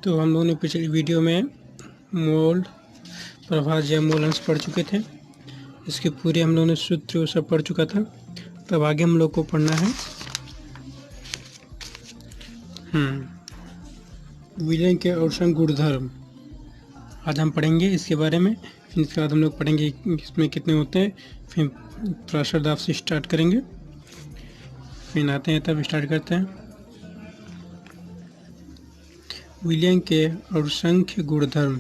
तो हम लोगों ने पिछली वीडियो में मोल, प्रभाज्य मोल अंश पढ़ चुके थे। इसके पूरे हम लोगों ने सूत्र सब पढ़ चुका था। तब आगे हम लोग को पढ़ना है विलयन के औसंग गुणधर्म। आज हम पढ़ेंगे इसके बारे में। फिर इसके बाद हम लोग पढ़ेंगे इसमें कितने होते हैं। फिर प्रासर दाब से स्टार्ट करेंगे। फिर आते हैं तब स्टार्ट करते हैं। विलयन के असंख्य गुणधर्म।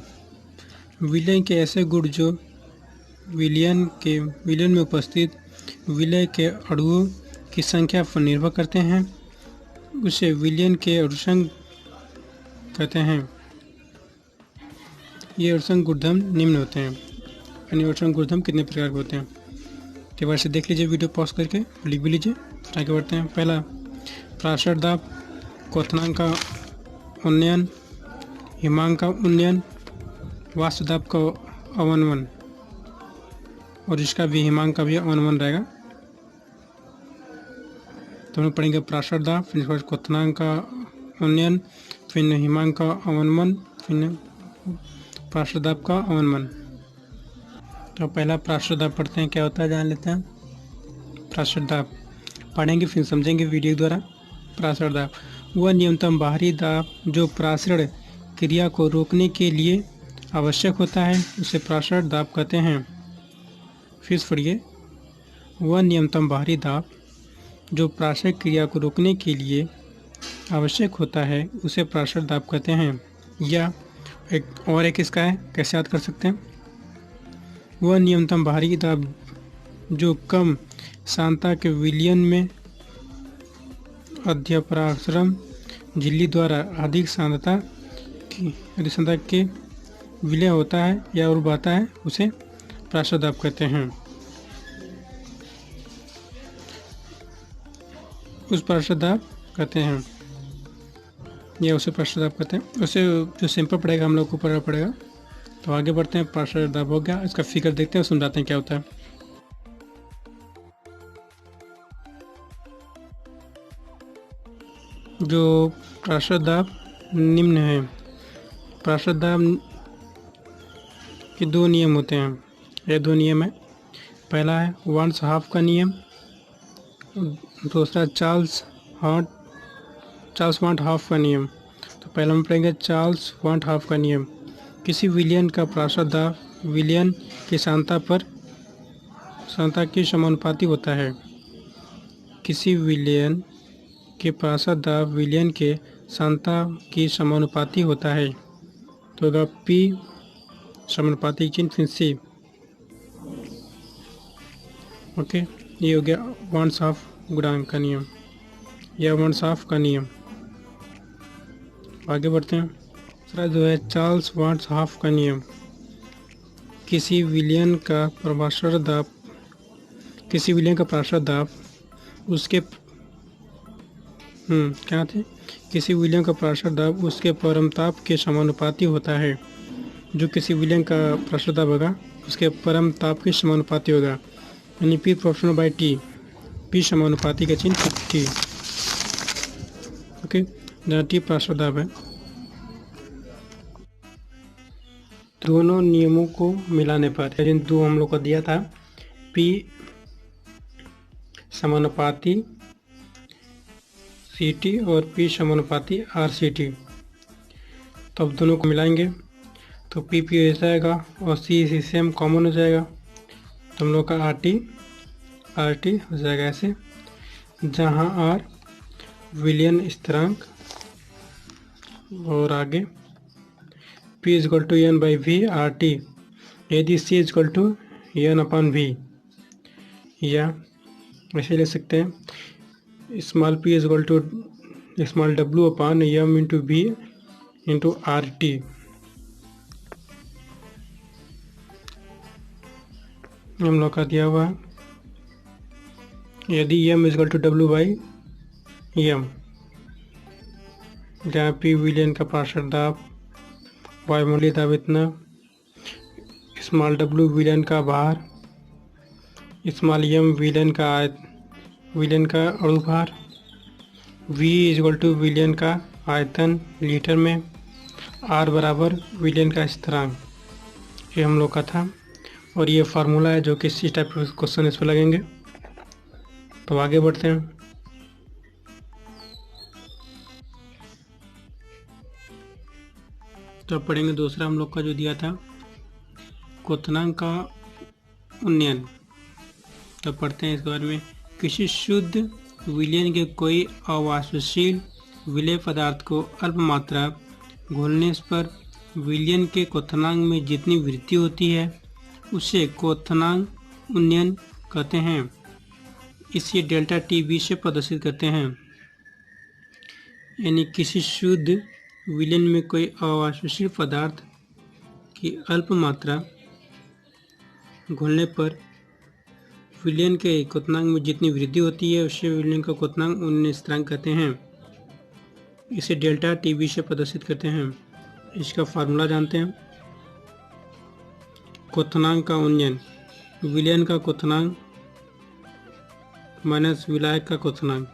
विलयन के ऐसे गुण जो विलयन में उपस्थित विलय के अणुओं की संख्या पर निर्भर करते हैं, उसे विलयन के असंख्य कहते हैं। ये असंख्य गुणधर्म निम्न होते हैं। यानी असंख्य गुणधर्म कितने प्रकार के होते हैं के बारे से देख लीजिए, वीडियो पॉज करके लिख भी लीजिए। आगे बढ़ते हैं। पहला, प्रासर दाब, क्वथनांक का उन्नयन, हिमांक का उन्नयन, वाष्प दाब का अवनमन, और इसका भी हिमांक का भी अवनमन रहेगा। तो हम लोग पढ़ेंगे प्रासर दाब, फिर इसके बाद क्वथनांक का उन्नयन, फिर हिमांक का अवनमन, फिर प्रासर दाब का अवनमन। तो पहला प्रासर दाब पढ़ते हैं, क्या होता है जान लेते हैं। प्रासर दाब पढ़ेंगे फिर समझेंगे वीडियो द्वारा। प्रासर दाब वह न्यूनतम बाहरी दाब जो प्रासरण क्रिया को रोकने के लिए आवश्यक होता है, उसे प्रासर दाब कहते हैं। फिर पढ़िए, वह न्यूनतम बाहरी दाब जो प्रासरण क्रिया को रोकने के लिए आवश्यक होता है, उसे प्रासर दाब कहते हैं। या एक इसका है, कैसे याद कर सकते हैं। वह न्यूनतम बाहरी दाब जो कम सांद्रता के विलयन में अध्यपरासरम झिल्ली द्वारा अधिक सांद्रता के विलय होता है या और बहता है, उसे प्रासर दाब कहते हैं। उस प्रासर दाब कहते हैं या उसे प्रासर दाब कहते हैं। उसे जो सिंपल पड़ेगा हम लोग को पढ़ना पड़ेगा। तो आगे बढ़ते हैं। प्रासर दाब हो गया, इसका फिगर देखते हैं, समझाते हैं क्या होता है। जो प्रासर दाब निम्न है। प्रासर दाब के दो नियम होते हैं। ये दो नियम है। पहला है वंस हाफ का नियम, दूसरा चार्ल्स वांट हाफ का नियम। तो पहला हम पढ़ेंगे चार्ल्स वांट हाफ का नियम। किसी विलयन का प्रासर दाब विलयन की सांद्रता के समानुपाती होता है। किसी विलयन के प्रासर दाब विलयन के सांद्रता की समानुपाती होता है। तो होगा P समानुपाती चिन्ह, फिर C। ओके, ये हो गया वंस हाफ गुणांक का नियम या वंस हाफ का नियम। आगे बढ़ते हैं। दूसरा जो है चार्ल्स वांट्स हाफ का नियम। किसी विलयन का प्रासर दाब उसके क्या थे किसी विलयन का प्रासर दाब उसके परमताप के समानुपाती होता है। जो किसी विलयन का प्रासर दाब होगा उसके परमताप के समानुपाती होगा। यानी P proportional by T, P समानुपाती का चिन्ह T। ओके, जहाँ T प्रासर दाब है। दोनों नियमों को मिलाने पर, जिन दो हम लोग को दिया था, P समानुपाती CT और P समानुपाती RCT। तो अब दोनों को मिलाएंगे तो P हो जाएगा और C से हम कॉमन हो जाएगा। तो हम लोग का RT हो जाएगा ऐसे, जहाँ R विलयन स्थिरांक और आगे P = N/V RT। यदि C = N/V, या ऐसे ले सकते हैं small p = small w/m/v × RT। हम लोग का दिया हुआ है यदि m = w/m, जहाँ p विलयन का प्रासर दाब, वायुमंडलीय दाब इतना, स्मॉल w विलयन का भार, स्मॉल m विलयन का अणु भार, V = विलयन का आयतन लीटर में, आर बराबर विलियन का स्थिरांक, ये हम लोग का था। और ये फार्मूला है जो कि इसी टाइप के क्वेश्चन इस पर लगेंगे। तो आगे बढ़ते हैं। तो अब पढ़ेंगे दूसरा हम लोग का जो दिया था क्वथनांक का उन्नयन। तो पढ़ते हैं इसके बारे में। किसी शुद्ध विलयन के कोई अवाष्पशील विलेय पदार्थ को अल्प मात्रा घोलने पर विलयन के क्वथनांक में जितनी वृद्धि होती है उसे क्वथनांक उन्नयन कहते हैं। इसे डेल्टा टी बी से प्रदर्शित करते हैं। यानी किसी शुद्ध विलयन में कोई अवाष्पशील पदार्थ की अल्प मात्रा घोलने पर विलयन के क्वथनांक में जितनी वृद्धि होती है उसे विलयन का क्वथनांक उन्नयन स्थिरांक कहते हैं। इसे डेल्टा टी बी से प्रदर्शित करते हैं। इसका फार्मूला जानते हैं। क्वथनांक का उन्नयन, विलयन का क्वथनांक माइनस विलायक का क्वथनांक।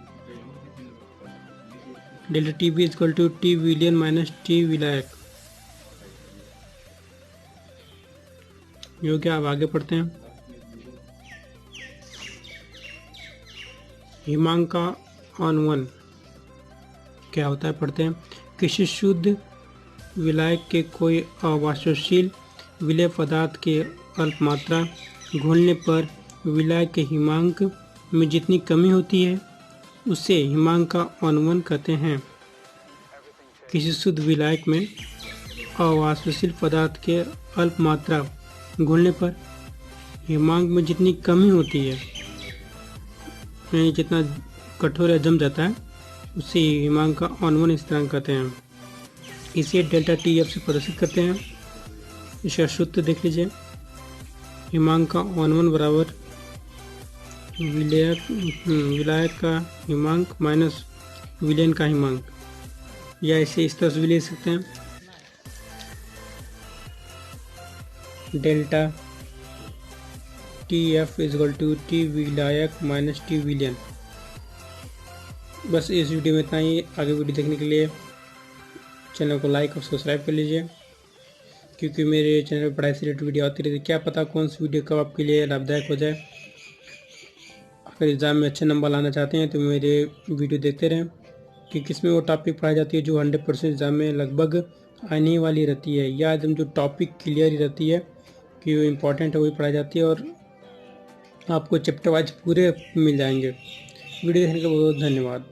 Delta T B equal to T विलयन माइनस टी विलायक। यो क्या, अब आगे पढ़ते हैं। हिमांक का अनुवन क्या होता है, पढ़ते हैं। किसी शुद्ध विलायक के कोई अवाष्पशील विलेय पदार्थ के अल्प मात्रा घोलने पर विलायक के हिमांक में जितनी कमी होती है उसे हिमांक का अनुवन कहते हैं। किसी शुद्ध विलायक में अवाष्पशील पदार्थ के अल्प मात्रा घोलने पर हिमांक में जितनी कमी होती है, यानी जितना कठोर या जम जाता है, उसे हिमांक का अनुवन स्थिरांक कहते हैं। इसे डेल्टा टी एफ से प्रदर्शित करते हैं। इसका सूत्र देख लीजिए। हिमांक का अनुवन बराबर विलायक का हिमांक माइनस विलयन का हिमांक, या इसे इस तरह से भी ले सकते हैं। Delta T F equal to T विलायक माइनस टी विलयन। बस इस वीडियो में इतना ही। आगे वीडियो देखने के लिए चैनल को लाइक और सब्सक्राइब कर लीजिए, क्योंकि मेरे चैनल पर पढ़ाई से रिलेटेड वीडियो आती रहती है। क्या पता कौन सी वीडियो कब आपके लिए लाभदायक हो जाए। अगर एग्ज़ाम में अच्छे नंबर लाना चाहते हैं तो मेरे वीडियो देखते रहें, क्योंकि इसमें वो टॉपिक पढ़ाई जाती है जो 100% एग्ज़ाम में लगभग आने वाली रहती है, या एकदम जो टॉपिक क्लियर ही रहती है कि वो इम्पोर्टेंट है वही पढ़ाई जाती है, और आपको चैप्टर वाइज पूरे मिल जाएंगे। वीडियो देखने के लिए बहुत धन्यवाद।